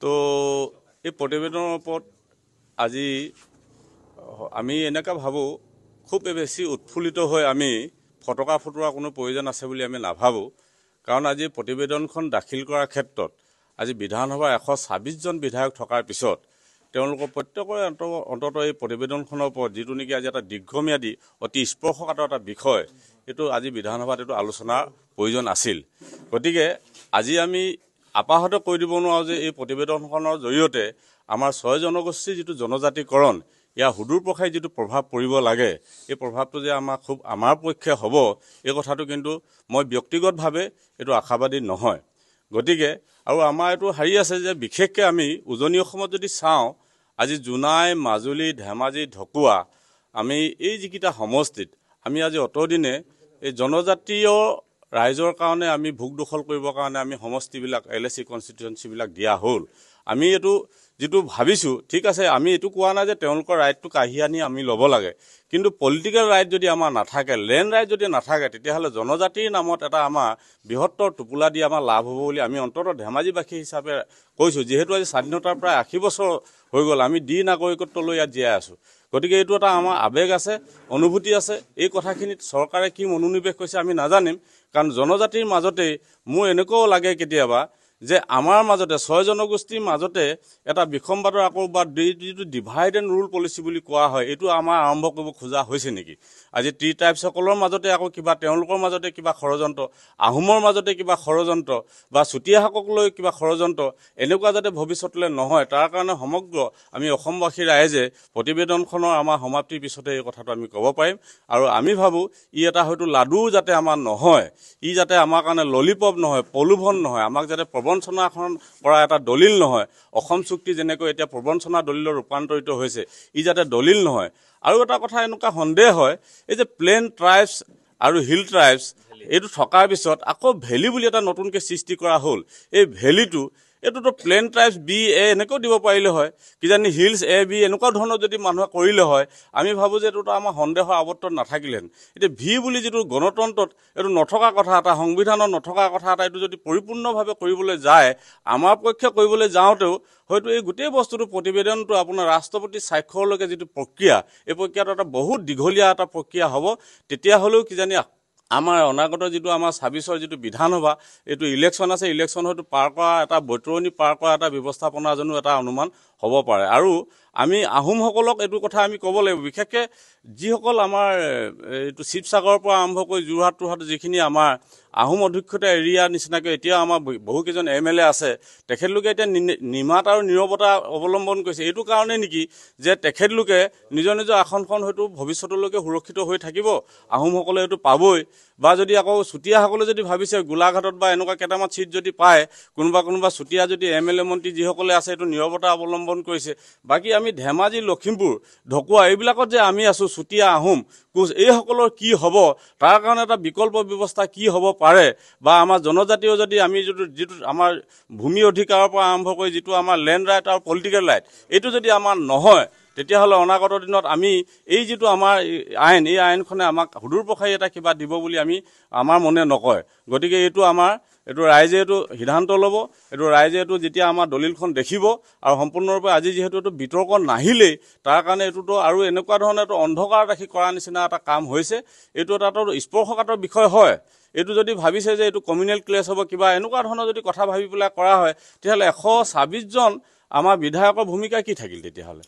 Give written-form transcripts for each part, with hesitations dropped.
তো এই প্ৰতিবেদনৰ ওপৰত আজি আমি এনেকা ভাবো খুব বেছি উৎফুল্লিত হৈ আমি ফটকা ফুটোৱা কোনো প্ৰয়োজন আছে বুলি আমি নাভাবো কাৰণ আজি প্ৰতিবেদনখন দাখিল কৰাৰ ক্ষেত্ৰত আজি বিধানসভাৰ 126 জন বিধায়ক থকাৰ পিছত তেওঁলোকৰ প্ৰত্যেকৰে অন্তত এই প্ৰতিবেদনখনৰ ওপৰত যিটো নেকি আজি এটা দীৰ্ঘম্যাদী অতি স্পৰ্শকাতৰ এটা বিষয় এটো আজি বিধানসভাত এটো আলোচনাৰ প্ৰয়োজন আছিল গতিকে আজি আমি আপাহত কৈ দিব নোৱাৰো যে এই প্ৰতিবেদনখনৰ জৰিয়তে আমাৰ 6 জনগোষ্ঠীৰ যিটো জনজাতিকৰণ ইয়া হুদুৰ পখাই যিটো প্ৰভাৱ পৰিব লাগে এই প্ৰভাৱটো যে আমাৰ পক্ষে হ'ব এই কথাটো কিন্তু মই ব্যক্তিগতভাৱে এটো আশাবাদী নহয় গতিকে আৰু আমাৰ এটো হাৰি আছে যে বিশেষকৈ আমি উজনি অসমত যদি চাওঁ আজি জুনাই মাজুলী ধেমাজি ঢকুৱা আমি এই যিকিটা সমষ্টিত আমি আজি অতদিনে এই জনজাতীয় ৰাইজৰ কাৰণে আমি ভোগ দখল কৰিবৰ কাৰণে আমি সমষ্টিবিলাক এলএসি কনস্টিটিউয়েন্সিবিলাক দিয়া হ'ল আমি এটো যেটো ভাবিছো ঠিক আছে আমি এটো কোৱা না যে তেওঁলোকৰ ৰাইটটো কাঢ়ি আনি আমি ল'ব লাগে কিন্তু পলিটিক্যাল ৰাইট যদি আমাৰ নাথাকে লেন্ড ৰাইট যদি নাথাকে তেতিয়াহলে জনজাতিৰ নামত এটা আমাৰ বৃহত্তৰ টুপুলা দি আমাৰ লাভ হ'ব বুলি আমি অন্তত ধেমাজিবাসী হিচাপে কৈছো যেহেতু আজি স্বাধীনতাৰ প্ৰায় 80 বছৰ হৈ গ'ল আমি দি নাগৰিকত্ব লৈ ইয়াত জীয়াই আছো গতিকে এইটো এটা আমাৰ আবেগ আছে অনুভূতি আছে এই কথাখিনিত চৰকাৰে কি মনোনিৱেশ কৰিছে আমি নাজানিম কাৰণ জনজাতিৰ মাজতে মোৰ এনেকও লাগে কেতিয়াবা যে আমাৰ মাজতে 6 জনগোষ্ঠীৰ মাজতে এটা বিখম্বাদৰ আকৌ বা যিটো ডিভাইড এণ্ড ৰুল পলিচি বুলি কোৱা হয় এটো আমাৰ আৰম্ভ কৰিব খোজা হৈছে নেকি আজি টি টাইপ সকলৰ মাজতে আকৌ কিবা তেওঁলোকৰ মাজতে কিবা ষড়যন্ত্ৰ আহোমৰ মাজতে কিবা ষড়যন্ত্ৰ বা চুতীয়াসকললৈ কিবা ষড়যন্ত্ৰ এনেকুৱা যাতে ভৱিষ্যতলৈ নহয় তাৰ কাৰণে সমগ্ৰ আমি অসমবাসী ৰাইজে প্ৰতিবেদনখনৰ আমাৰ সমাপ্তিৰ পিছতে এই কথাটো আমি ক'ব পাৰিম আৰু আমি ভাবো ই এটা হয়তো লাডু যাতে আমাৰ নহয় ই যাতে আমাৰ কাৰণে ললিপপ নহয় পলুভন নহয় আমাক যাতে প্ৰবঞ্চনাখন কৰা এটা দলিল নহয় অসম চুক্তি যেনেকৈ এতিয়া প্ৰবঞ্চনা দলিলৰ ৰূপান্তৰিত হৈছে ই যাতে দলিল নহয় আৰু এটা কথা এনেকুৱা সন্দেহ হয় এই যে প্লেন ট্ৰাইবছ আৰু হিল ট্ৰাইবছ এটো থকাৰ পিছত আকৌ ভেলি বুলি এটা নতুনকৈ সৃষ্টি কৰা হ'ল এই ভেলিটো এটোতো প্লেন ট্ৰাইবছ বি এ এনেকৈ দিব পাৰিলে হয় কিজানি হিলছ এ বি এনেকুৱা ধৰণৰ যদি মানুহে কৰিলে হয় আমি ভাবো যে এটোতো আমাৰ সন্দেহৰ আৱৰ্তন নাথাকিলেন এতিয়া ভি বুলি যেটো গণতন্ত্ৰত এটো নথকা কথা এটা সংবিধানত নথকা কথা এটা এটো যদি পৰিপূৰ্ণভাৱে কৰিবলৈ যায় আমাৰ পক্ষে কৰিবলৈ যাওঁতেও হয়তো এই গোটেই বস্তুটো প্ৰতিবেদনটো আপোনাৰ ৰাষ্ট্ৰপতি স্বাক্ষৰলৈকে যেটো প্ৰক্ৰিয়া এই প্ৰক্ৰিয়াটো এটা বহুত দীঘলীয়া এটা প্ৰক্ৰিয়া হ'ব তেতিয়া হলেও কিজানি আমাৰ অনাগত যেটো আমাৰ 26ৰ যেটো বিধানসভা এটো ইলেকশন আছে ইলেকশন হয়তো পাৰ কৰা এটা বৈতৰণি পাৰ কৰা এটা ব্যৱস্থাপনা জনো এটা অনুমান হ'ব পাৰে আৰু আমি আহোমসকলক এটো কথা আমি ক'ব লাগিব বিশেষকৈ যিসকল আমাৰ এটো শিৱসাগৰৰ পৰা আৰম্ভ কৰি যোৰহাট যিখিনি আমাৰ আহোম অধ্যক্ষতা এৰিয়া নিচিনাকৈ এতিয়া আমাৰ বহুকেইজন এমএলএ আছে তেখেতলোকে এতিয়া নিমাত আৰু নিৰৱতা অৱলম্বন কৰিছে এইটো কাৰণে নেকি যে তেখেতলোকে নিজৰ আসনখন হয়তো ভৱিষ্যতলৈকে সুৰক্ষিত হৈ থাকিব আহোমসকলে এটো পাবই বা যদি আকৌ চুতীয়াসকলে যদি ভাবিছে গোলাঘাটত বা এনেকুৱা কেইটামান সিট যদি পায় কোনোবা চুতীয়া যদি এমএলএ মন্ত্ৰী যিসকলে আছে এটো নিৰৱতা অৱলম্বন কৰিছে বাকি আমি ধেমাজি লখিমপুৰ ঢকুৱা এইবিলাকত যে আমি আছো চুতীয়া আহোম কোচ এই সকলৰ কি হ'ব তাৰ কাৰণে এটা বিকল্প ব্যৱস্থা কি হ'ব পাৰে বা আমাৰ জনজাতীয় যদি আমি যেটো আমাৰ ভূমি অধিকাৰৰ পৰা আৰম্ভ কৰি যেটো আমাৰ লেন্ড ৰাইট আৰু পলিটিক্যাল ৰাইট এটো যদি আমাৰ নহয় তেতিয়াহলে অনাগত দিনত আমি এই যেটো আমাৰ আইন এই আইনখনে আমাক হুদুৰ পখাই এটা কিবা দিব বুলি আমি আমাৰ মনে নকয় গতিকে এটো আমাৰ এটো ৰাইজে এটো সিদ্ধান্ত ল'ব এটো ৰাইজে এটো যেতিয়া আমাৰ দলিলখন দেখিব আৰু সম্পূৰ্ণৰূপে আজি যেহেতু এটো বিতৰ্ক নাহিলে তাৰ কাৰণে এটোতো আৰু এনেকুৱা ধৰণৰ এটো অন্ধকাৰ ৰাখি কৰা নিচিনা এটা কাম হৈছে এটো এটা স্পৰ্শকাতৰ বিষয় হয় এটো যদি ভাবিছে যে এটো কমিউনেল ক্লেছ হ'ব কিবা এনেকুৱা ধৰণৰ যদি কথা ভাবি পেলাই কৰা হয় তেতিয়াহলে 126 জন আমাৰ বিধায়কৰ ভূমিকা কি থাকিল তেতিয়াহলে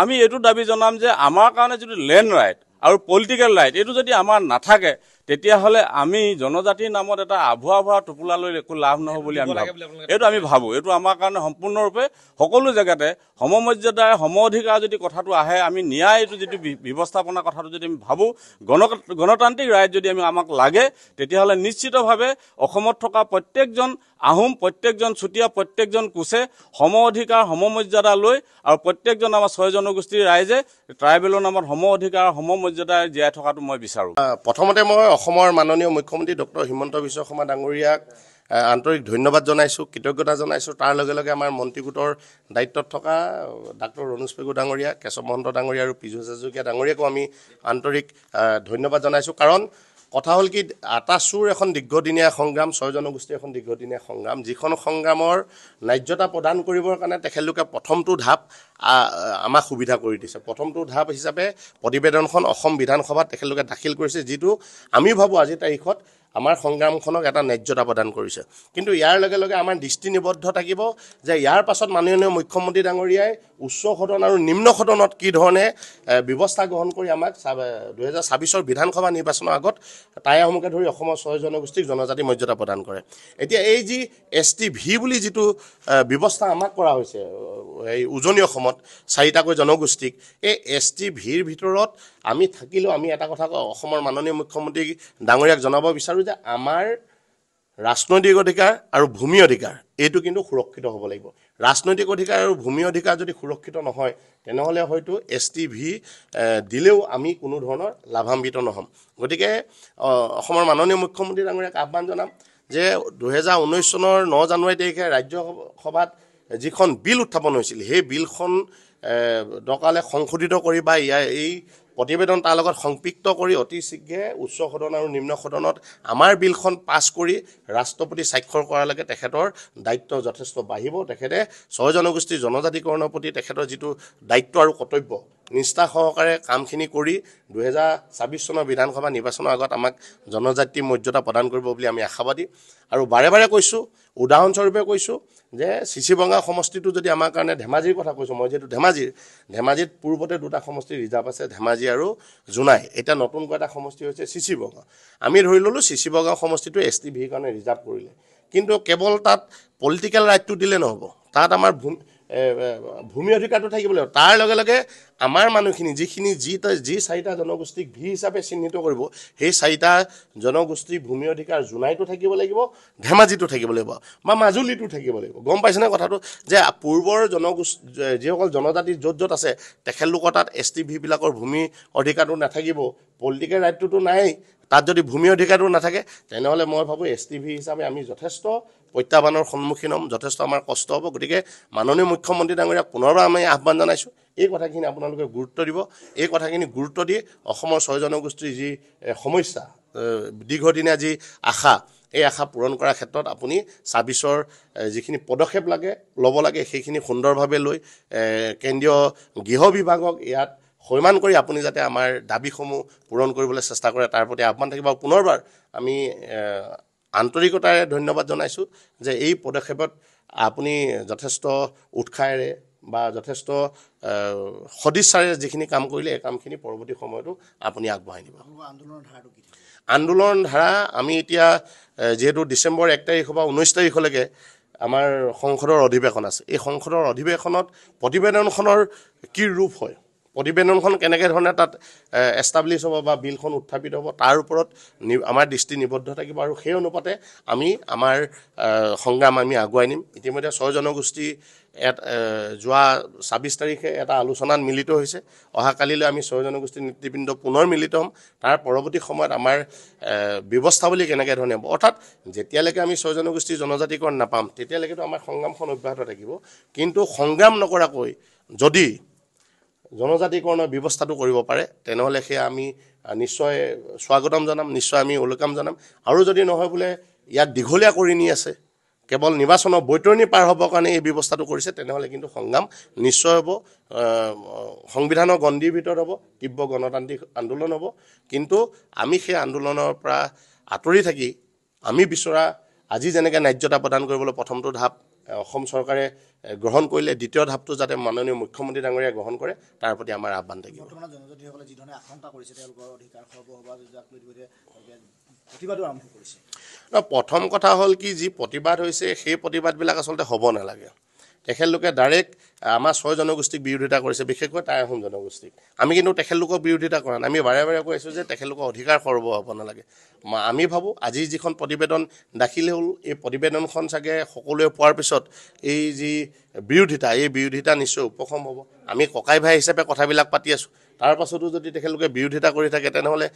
আমি এটো দাবী জনাম যে আমাৰ কাৰণে যেটো লেন্ড ৰাইট আৰু পলিটিক্যাল ৰাইট এটো যদি আমাৰ নাথাকে তেতিয়াহলে আমি জনজাতিৰ নামত এটা আভুৱা টুপুলা লৈ একো লাভ নহব বুলি আমি ভাবো এটো আমাৰ কাৰণে সম্পূৰ্ণৰূপে সকলো জায়গাতে সমমৰ্যাদাৰ সম অধিকাৰ যদি কথাটো আহে আমি ন্যায় এটো যেটো ব্যৱস্থাপনা কথাটো যদি আমি ভাবো গণতান্ত্ৰিক ৰাইট যদি আমাক লাগে তেতিয়াহলে নিশ্চিতভাৱে অসমত থকা প্ৰত্যেকজন আহোম প্ৰত্যেকজন চুতীয়া প্ৰত্যেকজন কোচে সম অধিকাৰ সমমৰ্যাদা লৈ আৰু প্ৰত্যেকজন আমাৰ 6 জনগোষ্ঠীৰ ৰাইজে ট্ৰাইবেলৰ নামত সম অধিকাৰ সমমৰ্যাদা জীয়াই থকাটো মই বিচাৰো প্ৰথমতে মই অসমৰ মাননীয় মুখ্যমন্ত্ৰী ডক্টৰ হিমন্ত বিশ্ব শৰ্মা ডাঙৰীয়াক আন্তৰিক ধন্যবাদ জনাইছো কৃতজ্ঞতা জনাইছো তাৰ লগে লগে আমাৰ মন্ত্ৰী গোটৰ দায়িত্বত থকা ডাক্তৰ ৰনোজ পেগু ডাঙৰীয়া কেশৱ মহন্ত ডাঙৰীয়া আৰু পীযুষ হাজৰিকা ডাঙৰীয়াকো আমি আন্তৰিক ধন্যবাদ জনাইছো কাৰণ কথা হ'ল কি আটাচুৰ এখন দীৰ্ঘদিনীয়া সংগ্ৰাম, 6 জনগোষ্ঠীৰ এখন দীৰ্ঘদিনীয়া সংগ্ৰাম, যিখন সংগ্ৰামৰ ন্যায্যতা প্ৰদান কৰিবৰ কাৰণে তেখেতলোকে প্ৰথমটো ঢাপ আমাক সুবিধা কৰি দিছে। প্ৰথমটো ঢাপ হিচাপে প্ৰতিবেদনখন অসম বিধানসভাত তেখেতলোকে দাখিল কৰিছে, যিটো আমি ভাবোঁ আজিৰ তাৰিখত আমাৰ সংগ্ৰামখনক এটা ন্যায্যতা প্ৰদান কৰিছে। কিন্তু ইয়াৰ লগে লগে আমাৰ দৃষ্টি নিবদ্ধ থাকিব যে ইয়াৰ পাছত মাননীয় মুখ্যমন্ত্ৰী ডাঙৰীয়াই উচ্চ সদন আৰু নিম্ন সদনত কি ধৰণে ব্যৱস্থা গ্ৰহণ কৰি আমাক 2026 বিধানসভা নিৰ্বাচনৰ আগত টাই আহোমকে ধৰি অসমৰ 6 জনগোষ্ঠীক জনজাতি মৰ্যাদা প্ৰদান কৰে। এতিয়া এই যি STV বুলি যিটো ব্যৱস্থা আমাক কৰা হৈছে এই উজনি অসমত 4টাকৈ জনগোষ্ঠীক, এই STVৰ ভিতৰত আমি থাকিলেও আমি এটা কথা অসমৰ মাননীয় মুখ্যমন্ত্ৰী ডাঙৰীয়াক জনাব বিচাৰোঁ যে আমাৰ ৰাজনৈতিক অধিকাৰ আৰু ভূমি অধিকাৰ এইটো কিন্তু সুৰক্ষিত হ'ব লাগিব। ৰাজনৈতিক অধিকাৰ আৰু ভূমি অধিকাৰ যদি সুৰক্ষিত নহয় তেনেহ'লে হয়তো STV দিলেও আমি কোনো ধৰণৰ লাভান্বিত নহ'ম। গতিকে অসমৰ মাননীয় মুখ্যমন্ত্ৰী ডাঙৰীয়াক আহ্বান জনাম যে 2019 চনৰ 9 জানুৱাৰী তাৰিখে ৰাজ্যসভাত যিখন বিল উত্থাপন হৈছিল সেই বিলখন দৰকাৰলৈ সংশোধিত কৰি বা এই প্ৰতিবেদন তাৰ লগত সংপৃক্ত কৰি অতি শীঘ্ৰে উচ্চ সদন আৰু নিম্ন সদনত আমাৰ বিলখন পাছ কৰি ৰাষ্ট্ৰপতি স্বাক্ষৰ কৰালৈকে তেখেতৰ দায়িত্ব যথেষ্ট বাঢ়িব। তেখেতে 6 জনগোষ্ঠীৰ জনজাতিকৰণৰ প্ৰতি তেখেতৰ যিটো দায়িত্ব আৰু কৰ্তব্য নিষ্ঠা সহকাৰে কামখিনি কৰি 2026 চনৰ বিধানসভা নিৰ্বাচনৰ আগত আমাক জনজাতি মৰ্যাদা প্ৰদান কৰিব বুলি আমি আশাবাদী। আৰু বাৰে বাৰে কৈছোঁ, উদাহৰণস্বৰূপে কৈছোঁ যে চিচিবঙা সমষ্টিটো যদি আমাৰ কাৰণে ধেমাজিৰ কথা কৈছোঁ, মই যিহেতু ধেমাজিত পূৰ্বতে 2টা সমষ্টি ৰিজাৰ্ভ আছে, ধেমাজি আৰু জোনাই। এতিয়া নতুনকৈ এটা সমষ্টি হৈছে চিচিবঙা। আমি ধৰি ল'লোঁ চিচিবঙা সমষ্টিটো STVৰ কাৰণে ৰিজাৰ্ভ কৰিলে, কিন্তু কেৱল তাত পলিটিকেল ৰাইটটো দিলে নহ'ব, তাত আমাৰ ভূমি অধিকাৰটো থাকিব লাগিব। তাৰ লগে লগে আমাৰ মানুহখিনি যি 4টা জনগোষ্ঠীক ভি হিচাপে চিহ্নিত কৰিব, সেই 4টা জনগোষ্ঠীৰ ভূমি অধিকাৰ জোনাইটো থাকিব লাগিব, ধেমাজিটো থাকিব লাগিব বা মাজুলীটো থাকিব লাগিব। গম পাইছেনে কথাটো, যে পূৰ্বৰ জনগোষ্ঠী যিসকল জনজাতি য'ত আছে তেখেতলোকৰ তাত STVবিলাকৰ ভূমি অধিকাৰটো নাথাকিব, পলিটিকেল ৰাইটটোতো নায়েই, তাত যদি ভূমি অধিকাৰটো নাথাকে তেনেহ'লে মই ভাবোঁ STV হিচাপে আমি যথেষ্ট প্ৰত্যাহ্বানৰ সন্মুখীন হ'ম, যথেষ্ট আমাৰ কষ্ট হ'ব। গতিকে মাননীয় মুখ্যমন্ত্ৰী ডাঙৰীয়াক পুনৰবাৰ আমি আহ্বান জনাইছোঁ, এই কথাখিনি আপোনালোকে গুৰুত্ব দিব। এই কথাখিনি গুৰুত্ব দি অসমৰ 6 জনগোষ্ঠীৰ যি সমস্যা, দীৰ্ঘদিনীয়া যি আশা, এই আশা পূৰণ কৰাৰ ক্ষেত্ৰত আপুনি 26ৰ যিখিনি পদক্ষেপ ল'ব লাগে সেইখিনি সুন্দৰভাৱে লৈ কেন্দ্ৰীয় গৃহ বিভাগক ইয়াত সৈমান কৰি আপুনি যাতে আমাৰ দাবীসমূহ পূৰণ কৰিবলৈ চেষ্টা কৰে তাৰ প্ৰতি আহ্বান থাকিব। আৰু পুনৰবাৰ আমি আন্তৰিকতাৰে ধন্যবাদ জনাইছোঁ যে এই পদক্ষেপত আপুনি যথেষ্ট উৎসাহেৰে বা যথেষ্ট সদিচ্ছাৰে যিখিনি কাম কৰিলে এই কামখিনি পৰৱৰ্তী সময়তো আপুনি আগবঢ়াই নিব। আন্দোলন ধাৰা আমি এতিয়া যিহেতু ডিচেম্বৰ 1 তাৰিখৰ পৰা 19 তাৰিখলৈকে আমাৰ সংসদৰ অধিৱেশন আছে, এই সংসদৰ অধিৱেশনত প্ৰতিবেদনখনৰ কি ৰূপ হয়, প্ৰতিবেদনখন কেনেকৈ ধৰণে তাত এষ্টাব্লিছ হ'ব বা বিলখন উত্থাপিত হ'ব তাৰ ওপৰত আমাৰ দৃষ্টি নিবদ্ধ থাকিব। আৰু সেই অনুপাতে আমি আমাৰ সংগ্ৰাম আমি আগুৱাই নিম। ইতিমধ্যে 6 জনগোষ্ঠী যোৱা 26 তাৰিখে এটা আলোচনাত মিলিত হৈছে, অহাকালিলৈ আমি 6 জনগোষ্ঠীৰ নেতৃবৃন্দ পুনৰ মিলিত হ'ম। তাৰ পৰৱৰ্তী সময়ত আমাৰ ব্যৱস্থাৱলী কেনেকৈ ধৰণে হ'ব, অৰ্থাৎ যেতিয়ালৈকে আমি 6 জনগোষ্ঠীৰ জনজাতিকৰণ নাপাম তেতিয়ালৈকেতো আমাৰ সংগ্ৰামখন অব্যাহত থাকিব। কিন্তু সংগ্ৰাম নকৰাকৈ যদি জনজাতিকৰণৰ ব্যৱস্থাটো কৰিব পাৰে তেনেহ'লে সেয়া আমি নিশ্চয় স্বাগতম জনাম, নিশ্চয় আমি ওৱেলকাম জনাম। আৰু যদি নহয় বোলে ইয়াক দীঘলীয়া কৰি নি আছে, কেৱল নিৰ্বাচনৰ বৈতৰণি পাৰ হ'বৰ কাৰণে এই ব্যৱস্থাটো কৰিছে, তেনেহ'লে কিন্তু সংগ্ৰাম নিশ্চয় হ'ব, সংবিধানৰ গণ্ডিৰ ভিতৰত হ'ব, তীব্ৰ গণতান্ত্ৰিক আন্দোলন হ'ব। কিন্তু আমি সেই আন্দোলনৰ পৰা আঁতৰি থাকি আমি বিচৰা আজি যেনেকৈ ন্যায্যতা প্ৰদান কৰিবলৈ প্ৰথমটো ঢাপ অসম চৰকাৰে গ্ৰহণ কৰিলে, দ্বিতীয় ঢাপটো যাতে মাননীয় মুখ্যমন্ত্ৰী ডাঙৰীয়াই গ্ৰহণ কৰে তাৰ প্ৰতি আমাৰ আহ্বান থাকিব। বৰ্তমান জনজাতিসকলে যি ধৰণে আশংকা কৰিছে তেওঁলোকৰ অধিকাৰ খৰ্ব হোৱা যাক লৈ প্ৰতিবাদো আৰম্ভ কৰিছে। প্ৰথম কথা হ'ল কি, যি প্ৰতিবাদ হৈছে সেই প্ৰতিবাদবিলাক আচলতে হ'ব নালাগে। তেখেতলোকে ডাইৰেক্ট আমাৰ 6 জনগোষ্ঠীক বিৰোধিতা কৰিছে, বিশেষকৈ টাই আহোম জনগোষ্ঠীক। আমি কিন্তু তেখেতলোকক বিৰোধিতা কৰা নাই, আমি বাৰে বাৰে কৈ আছোঁ যে তেখেতলোকৰ অধিকাৰ খৰ্ব হ'ব নালাগে। আমি ভাবোঁ আজি যিখন প্ৰতিবেদন দাখিল হ'ল, এই প্ৰতিবেদনখন চাগে সকলোৱে পোৱাৰ পিছত এই যি বিৰোধিতা, এই বিৰোধিতা নিশ্চয় উপশম হ'ব। আমি ককাই ভাই হিচাপে কথাবিলাক পাতি আছোঁ, তাৰ পাছতো যদি তেখেতলোকে বিৰোধিতা কৰি থাকে তেনেহ'লে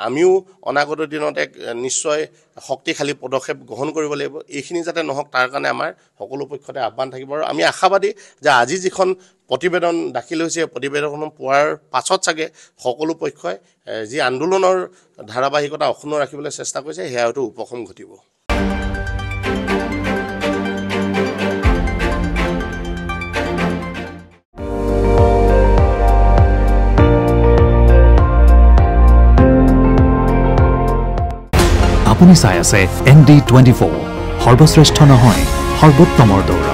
আমিও অনাগত দিনত এক নিশ্চয় শক্তিশালী পদক্ষেপ গ্ৰহণ কৰিব লাগিব। এইখিনি যাতে নহওক তাৰ কাৰণে আমাৰ সকলো পক্ষতে আহ্বান থাকিব। আৰু আমি আশাবাদী যে আজি যিখন প্ৰতিবেদন দাখিল হৈছে প্ৰতিবেদনখন পোৱাৰ পাছত চাগে সকলো পক্ষই যি আন্দোলনৰ ধাৰাবাহিকতা অক্ষুণ্ণ ৰাখিবলৈ চেষ্টা কৰিছে সেয়া হয়তো উপশম ঘটিব আপুনি চাই আছে ND24 সৰ্বশ্ৰেষ্ঠ নহয় সৰ্বোত্তমৰ দৌৰ